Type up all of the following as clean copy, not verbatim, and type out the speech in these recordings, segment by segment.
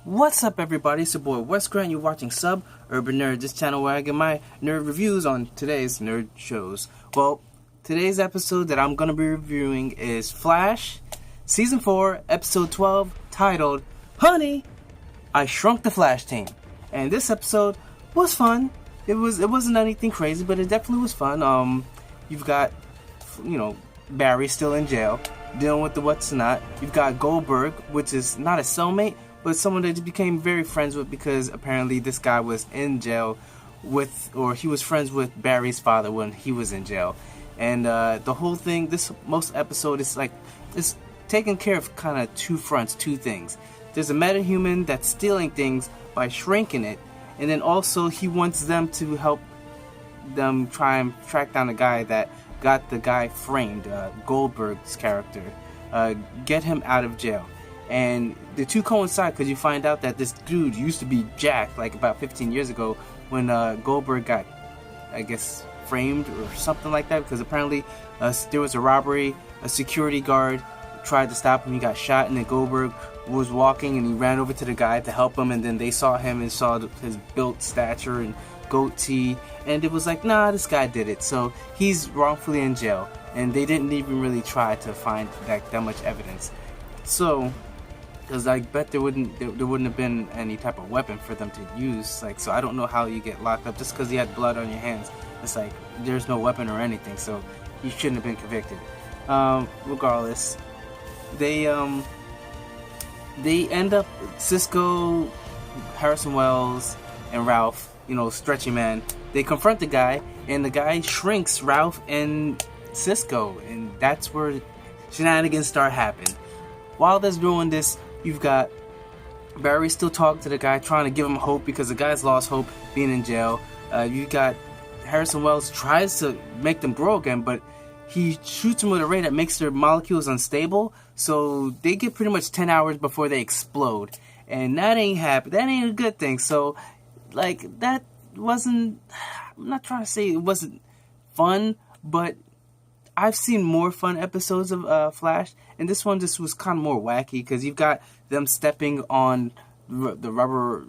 What's up, everybody? It's your boy Wes Grant. You're watching Sub Urban Nerd, this channel where I get my nerd reviews on today's nerd shows. Well, today's episode that I'm going to be reviewing is Flash, Season 4, Episode 12, titled, Honey, I Shrunk the Flash Team. And this episode was fun. It wasn't anything crazy, but it definitely was fun. You've got, Barry still in jail, dealing with the what's not. You've got Goldberg, which is not a cellmate, but someone that just became very friends with because apparently this guy was in jail he was friends with Barry's father when he was in jail. And the whole thing, most episode is it's taking care of kind of two fronts, two things. There's a metahuman that's stealing things by shrinking it, and then also he wants them to help them try and track down the guy that got the guy framed, Goldberg's character, get him out of jail. And the two coincide because you find out that this dude used to be Jack, like about 15 years ago when Goldberg got, I guess, framed or something like that, because apparently there was a robbery, a security guard tried to stop him, he got shot, and then Goldberg was walking and he ran over to the guy to help him, and then they saw him and saw his built stature and goatee, and it was like, nah, this guy did it, so he's wrongfully in jail, and they didn't even really try to find that much evidence. So because I bet there wouldn't have been any type of weapon for them to use. So I don't know how you get locked up just because you had blood on your hands. It's like there's no weapon or anything, so you shouldn't have been convicted. Regardless, they end up, Cisco, Harrison Wells, and Ralph, Stretchy Man. They confront the guy, and the guy shrinks Ralph and Cisco, and that's where shenanigans start happening. While they're doing this, you've got Barry still talking to the guy, trying to give him hope because the guy's lost hope being in jail. You got Harrison Wells tries to make them grow again, but he shoots them with a ray that makes their molecules unstable, so they get pretty much 10 hours before they explode. And that ain't happy. That ain't a good thing. So, that wasn't... I'm not trying to say it wasn't fun, but I've seen more fun episodes of Flash, and this one just was kind of more wacky because you've got them stepping on the rubber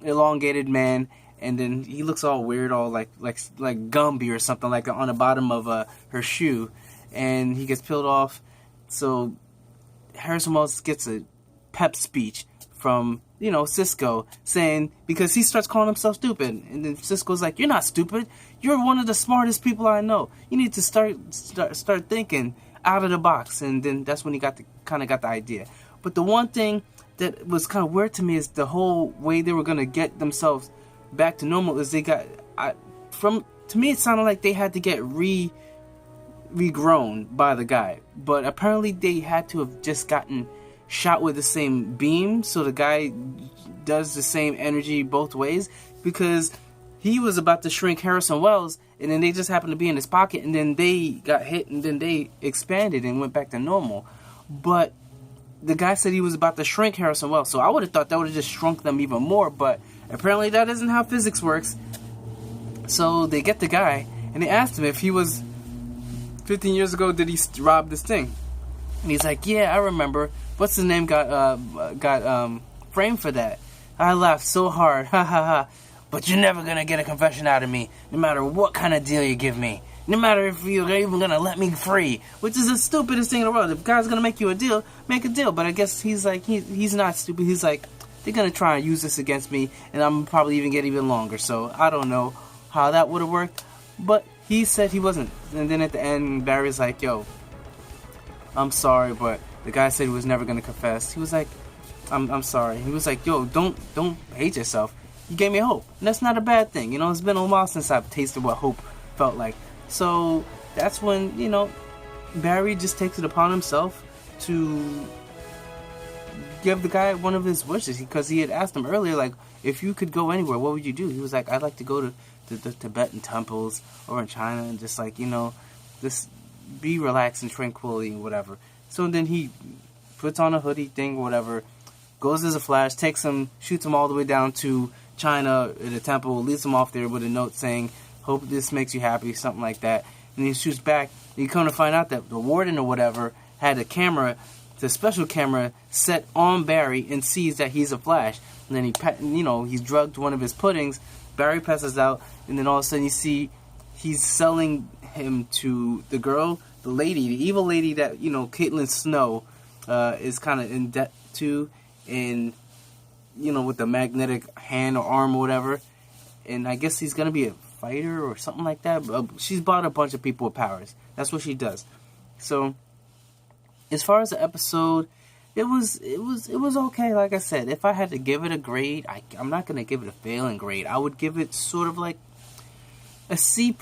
elongated man, and then he looks all weird, all like Gumby or something, like on the bottom of her shoe, and he gets peeled off. So Harrison Wells gets a pep speech from Cisco, saying, because he starts calling himself stupid, and then Cisco's like, "You're not stupid. You're one of the smartest people I know. You need to start thinking out of the box." And then that's when he got the idea. But the one thing that was kind of weird to me is the whole way they were gonna get themselves back to normal. Is to me it sounded like they had to get regrown by the guy, but apparently they had to have just gotten shot with the same beam, so the guy does the same energy both ways, because he was about to shrink Harrison Wells, and then they just happened to be in his pocket, and then they got hit, and then they expanded and went back to normal. But the guy said he was about to shrink Harrison Wells, so I would have thought that would have just shrunk them even more, but apparently that isn't how physics works. So they get the guy, and they asked him if he was 15 years ago, did he rob this thing? And he's like, "Yeah, I remember. What's his name got framed for that? I laughed so hard, ha ha ha. But you're never gonna get a confession out of me, no matter what kind of deal you give me. No matter if you're even gonna let me free," which is the stupidest thing in the world. If a guy's gonna make you a deal, make a deal. But I guess he's like, he's not stupid. He's like, they're gonna try and use this against me, and I'm probably even get even longer. So I don't know how that would have worked, but he said he wasn't. And then at the end, Barry's like, "Yo, I'm sorry, but the guy said he was never gonna confess." He was like, I'm sorry. He was like, "Yo, don't hate yourself. You gave me hope. And that's not a bad thing. It's been a while since I've tasted what hope felt like." So that's when, Barry just takes it upon himself to give the guy one of his wishes, because he had asked him earlier, like, if you could go anywhere, what would you do? He was like, "I'd like to go to the Tibetan temples or in China and just just be relaxed and tranquility and whatever." So then he puts on a hoodie thing or whatever, goes as a Flash, takes him, shoots him all the way down to China at a temple, leaves him off there with a note saying, "Hope this makes you happy," something like that. And he shoots back, and you come to find out that the warden or whatever had a camera the special camera set on Barry and sees that he's a Flash. And then he's drugged one of his puddings. Barry passes out, and then all of a sudden you see he's selling him to the girl, the evil lady that Caitlin Snow is kind of in debt to, and with the magnetic hand or arm or whatever. And I guess he's gonna be a fighter or something like that. She's bought a bunch of people with powers. That's what she does. So, as far as the episode, it was okay. Like I said, if I had to give it a grade, I'm not gonna give it a failing grade. I would give it sort of like a C+,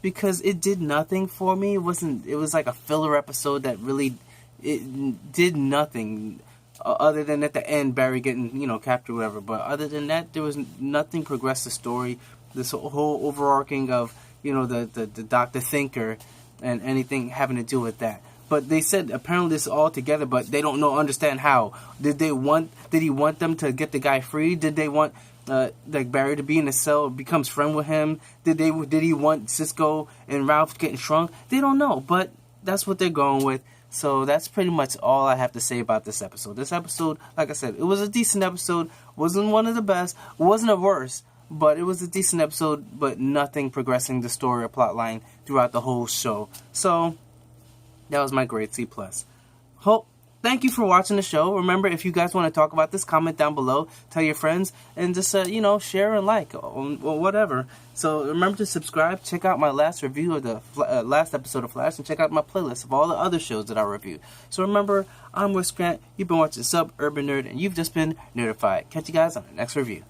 because it did nothing for me. It was like a filler episode that really it did nothing. Other than at the end, Barry getting, captured or whatever. But other than that, there was nothing progressed the story. This whole overarching of, the Dr. Thinker and anything having to do with that. But they said apparently this is all together, but they don't understand how. Did he want them to get the guy free? Did they want like Barry to be in the cell, becomes friend with him? Did he want Cisco and Ralph getting shrunk? They don't know, but that's what they're going with. So that's pretty much all I have to say about this episode. This episode, like I said, it was a decent episode. Wasn't one of the best. Wasn't a worst. But it was a decent episode, but nothing progressing the story or plot line throughout the whole show. So that was my grade C+. Thank you for watching the show. Remember, if you guys want to talk about this, comment down below. Tell your friends. And just, share and like or whatever. So remember to subscribe. Check out my last review of the last episode of Flash. And check out my playlist of all the other shows that I review. So remember, I'm Wes Grant. You've been watching Suburban Nerd. And you've just been notified. Catch you guys on the next review.